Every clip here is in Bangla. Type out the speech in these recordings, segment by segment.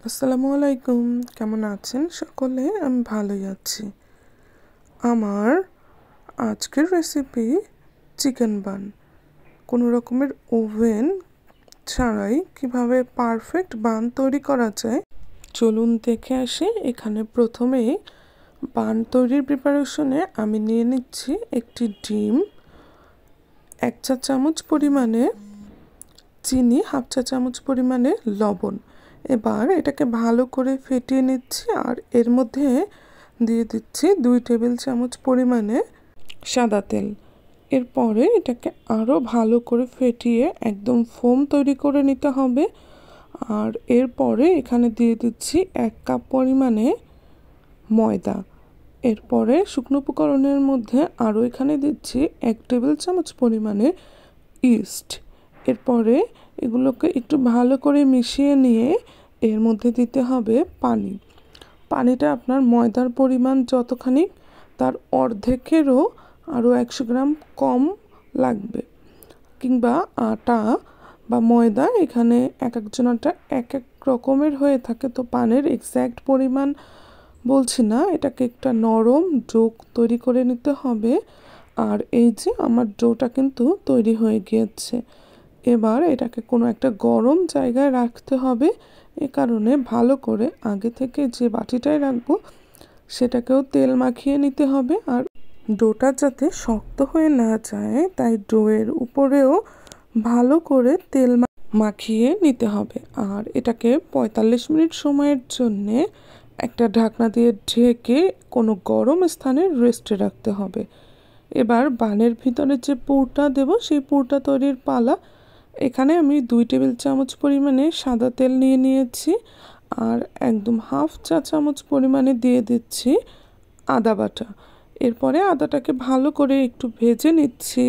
আসসালামু আলাইকুম। কেমন আছেন সকলে? আমি ভালোই আছি। আমার আজকের রেসিপি চিকেন বান। কোনো রকমের ওভেন ছাড়াই কিভাবে পারফেক্ট বান তৈরি করা যায় চলুন দেখে আসি। এখানে প্রথমেই বান তৈরির প্রিপারেশনে আমি নিয়ে নিচ্ছি একটি ডিম, 1 চা চামচ পরিমাণে চিনি, 1/2 চা চামচ পরিমাণে লবণ। এবার এটাকে ভালো করে ফেটিয়ে নিচ্ছি আর এর মধ্যে দিয়ে দিচ্ছি 2 টেবিল চামচ পরিমাণে সাদা তেল। এরপরে এটাকে আরও ভালো করে ফেটিয়ে একদম ফোম তৈরি করে নিতে হবে। আর এরপরে এখানে দিয়ে দিচ্ছি 1 কাপ পরিমাণে ময়দা। এরপরে শুকনো উপকরণের মধ্যে আরও এখানে দিচ্ছি 1 টেবিল চামচ পরিমাণে ইস্ট। এরপরে এগুলোকে একটু ভালো করে মিশিয়ে নিয়ে এর মধ্যে দিতে হবে পানি। পানিটা আপনার ময়দার পরিমাণ যতখানি তার অর্ধেকেরও আরও 100 গ্রাম কম লাগবে, কিংবা আটা বা ময়দা এখানে এক একজনাটা এক এক রকমের হয়ে থাকে, তো পানের এক্স্যাক্ট পরিমাণ বলছি না। এটাকে একটা নরম ডো তৈরি করে নিতে হবে। আর এই যে আমার ডোটা কিন্তু তৈরি হয়ে গিয়েছে। এবার এটাকে কোনো একটা গরম জায়গায় রাখতে হবে। এ কারণে ভালো করে আগে থেকে যে বাটিটায় রাখবো সেটাকেও তেল মাখিয়ে নিতে হবে। আর ডোটা যাতে শক্ত হয়ে না যায় তাই ডোয়ের উপরেও ভালো করে তেল মাখিয়ে নিতে হবে। আর এটাকে 45 মিনিট সময়ের জন্যে একটা ঢাকনা দিয়ে ঢেকে কোনো গরম স্থানে রেস্টে রাখতে হবে। এবার বানের ভিতরে যে পুরটা দেব সেই পুরটা তৈরির পালা। এখানে আমি 2 টেবিল চামচ পরিমাণে সাদা তেল নিয়ে নিয়েছি আর একদম 1/2 চা চামচ পরিমাণে দিয়ে দিচ্ছি আদা বাটা। এরপরে আদাটাকে ভালো করে একটু ভেজে নিচ্ছি।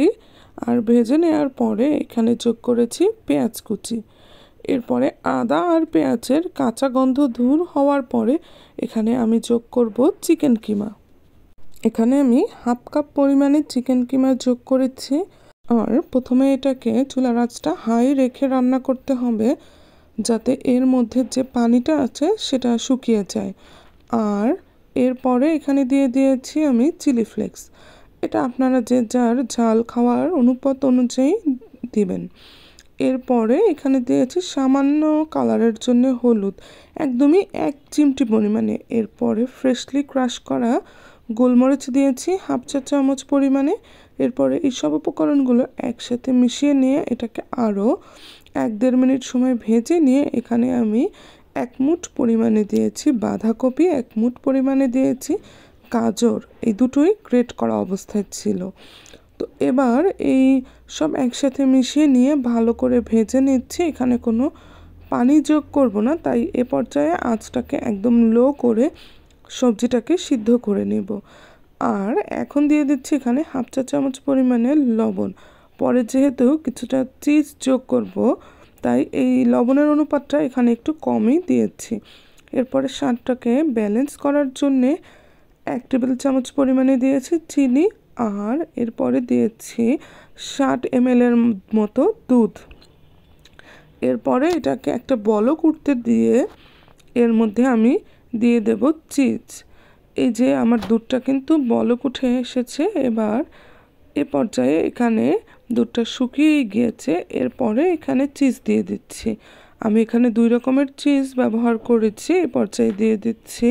আর ভেজে নেওয়ার পরে এখানে যোগ করেছি পেঁয়াজ কুচি। এরপরে আদা আর পেঁয়াজের কাঁচা গন্ধ দূর হওয়ার পরে এখানে আমি যোগ করব চিকেন কিমা। এখানে আমি 1/2 কাপ পরিমাণে চিকেন কিমা যোগ করেছি। আর প্রথমে এটাকে চুলার আঁচটা হাই রেখে রান্না করতে হবে যাতে এর মধ্যে যে পানিটা আছে সেটা শুকিয়ে যায়। আর এরপরে এখানে দিয়ে দিয়েছি আমি চিলি ফ্লেক্স। এটা আপনারা যে যার ঝাল খাওয়ার অনুপাত অনুযায়ী দিবেন। এরপরে এখানে দিয়েছি সামান্য কালারের জন্য হলুদ, একদমই 1 চিমটি পরিমাণে। এরপরে ফ্রেশলি ক্রাশ করা গোলমরিচ দিয়েছি 1/2 চা চামচ পরিমাণে। এরপরে এই সব উপকরণগুলো একসাথে মিশিয়ে নিয়ে এটাকে আরও 1-1.5 মিনিট সময় ভেজে নিয়ে এখানে আমি 1 মুঠ পরিমাণে দিয়েছি বাঁধাকপি, 1 মুঠ পরিমাণে দিয়েছি গাজর। এই দুটোই গ্রেট করা অবস্থায় ছিল। তো এবার এই সব একসাথে মিশিয়ে নিয়ে ভালো করে ভেজে নিচ্ছি। এখানে কোনো পানি যোগ করব না, তাই এ পর্যায়ে আঁচটাকে একদম লো করে সবজিটাকে সিদ্ধ করে নেব। আর এখন দিয়ে দিচ্ছি এখানে 1/2 চা চামচ পরিমাণে লবণ। পরে যেহেতু কিছুটা চিজ যোগ করব তাই এই লবণের অনুপাতটা এখানে একটু কমই দিয়েছি। এরপরে স্বাদটাকে ব্যালেন্স করার জন্যে 1 টেবিল চামচ পরিমাণে দিয়েছি চিনি। আর এরপরে দিয়েছি 60 ml এর মতো দুধ। এরপরে এটাকে একটা বলক উঠতে দিয়ে এর মধ্যে আমি দিয়ে দেব চিজ। এই যে আমার দুধটা কিন্তু বলক উঠে এসেছে। এবার এ পর্যায়ে এখানে দুধটা শুকিয়ে গিয়েছে। এরপরে এখানে চিজ দিয়ে দিচ্ছি। আমি এখানে 2 রকমের চিজ ব্যবহার করেছি। এ পর্যায়ে দিয়ে দিচ্ছি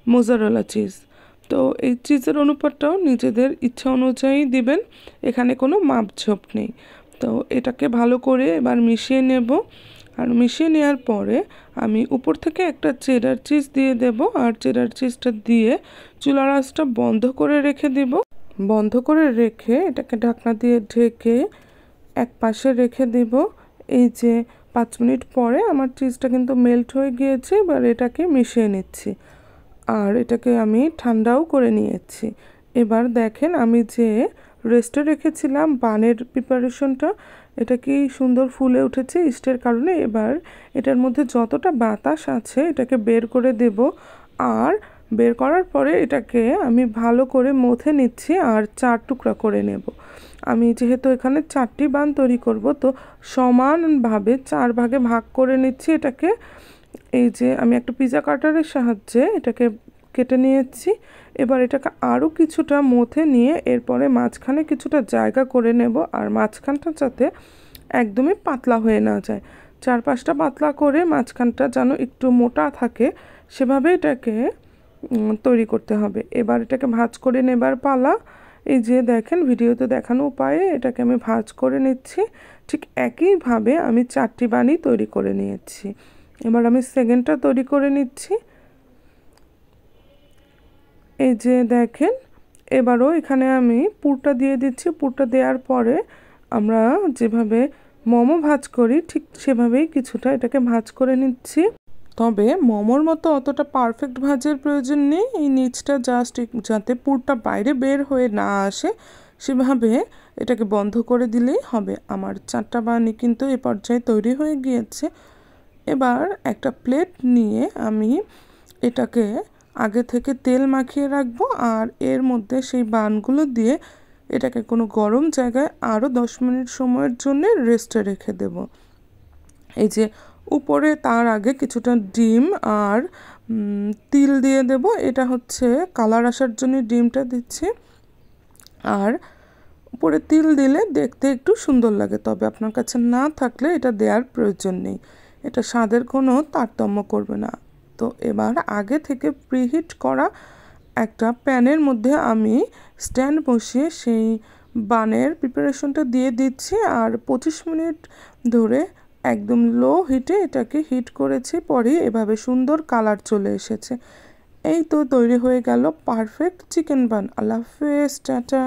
মোজারেলা চিজ। তো এই চিজের অনুপাতটাও নিজেদের ইচ্ছা অনুযায়ী দিবেন, এখানে কোনো মাপঝোপ নেই। তো এটাকে ভালো করে এবার মিশিয়ে নেব। আর মিশিয়ে নেওয়ার পরে আমি উপর থেকে একটা চেডার চিজ দিয়ে দেব। আর চেডার চিজটা দিয়ে চুলার আঁচটা বন্ধ করে রেখে দেব। বন্ধ করে রেখে এটাকে ঢাকনা দিয়ে ঢেকে এক পাশে রেখে দেব। এই যে 5 মিনিট পরে আমার চিজটা কিন্তু মেল্ট হয়ে গিয়েছে। এবার এটাকে মিশিয়ে নিচ্ছি আর এটাকে আমি ঠান্ডাও করে নিয়েছি। এবার দেখেন আমি যে রেস্টে রেখেছিলাম বানের প্রিপারেশনটা, এটা কি সুন্দর ফুলে উঠেছে ইস্টের কারণে। এবার এটার মধ্যে যতটা বাতাস আছে এটাকে বের করে দেব। আর বের করার পরে এটাকে আমি ভালো করে মথে নিচ্ছি আর 4 টুকরা করে নেব। আমি যেহেতু এখানে 4টি বান তৈরি করব তো সমানভাবে 4 ভাগে ভাগ করে নিচ্ছি এটাকে। এই যে আমি একটা পিৎজা কাটারের সাহায্যে এটাকে কেটে নিয়েছি। এবার এটাকে আরও কিছুটা মথে নিয়ে এরপরে মাঝখানে কিছুটা জায়গা করে নেব, আর মাঝখানটা যাতে একদমই পাতলা হয়ে না যায়, চারপাশটা পাতলা করে মাঝখানটা যেন একটু মোটা থাকে সেভাবে এটাকে তৈরি করতে হবে। এবার এটাকে ভাঁজ করে নেবার পালা। এই যে দেখেন ভিডিওতে দেখানো উপায়ে এটাকে আমি ভাঁজ করে নিচ্ছি। ঠিক একইভাবে আমি 4টি বানি তৈরি করে নিয়েছি। এবার আমি সেকেন্ডটা তৈরি করে নিচ্ছি। এই যে দেখেন এবারও এখানে আমি পুরটা দিয়ে দিচ্ছি। পুরটা দেওয়ার পরে আমরা যেভাবে মোমো ভাজ করি ঠিক সেভাবেই কিছুটা এটাকে ভাজ করে নিচ্ছি। তবে মোমোর মতো অতটা পারফেক্ট ভাজের প্রয়োজন নেই। এই নিচটা জাস্ট যাতে পুরটা বাইরে বের হয়ে না আসে সেভাবে এটাকে বন্ধ করে দিলেই হবে। আমার 4টা বানি কিন্তু এ পর্যায়ে তৈরি হয়ে গিয়েছে। এবার একটা প্লেট নিয়ে আমি এটাকে আগে থেকে তেল মাখিয়ে রাখবো, আর এর মধ্যে সেই বানগুলো দিয়ে এটাকে কোনো গরম জায়গায় আরও 10 মিনিট সময়ের জন্য রেস্টে রেখে দেব। এই যে উপরে তার আগে কিছুটা ডিম আর তিল দিয়ে দেব। এটা হচ্ছে কালার আসার জন্য ডিমটা দিচ্ছি, আর উপরে তিল দিলে দেখতে একটু সুন্দর লাগে। তবে আপনার কাছে না থাকলে এটা দেওয়ার প্রয়োজন নেই, এটা স্বাদের কোনো তারতম্য করবে না। তো এবার আগে থেকে প্রিহিট করা একটা প্যানের মধ্যে আমি স্ট্যান্ড বসিয়ে সেই বানের প্রিপারেশনটা দিয়ে দিচ্ছি, আর 25 মিনিট ধরে একদম লো হিটে এটাকে হিট করেছি। পরে এভাবে সুন্দর কালার চলে এসেছে। এই তো তৈরি হয়ে গেল পারফেক্ট চিকেন বান। আল্লাহ হাফেজ, টাটা।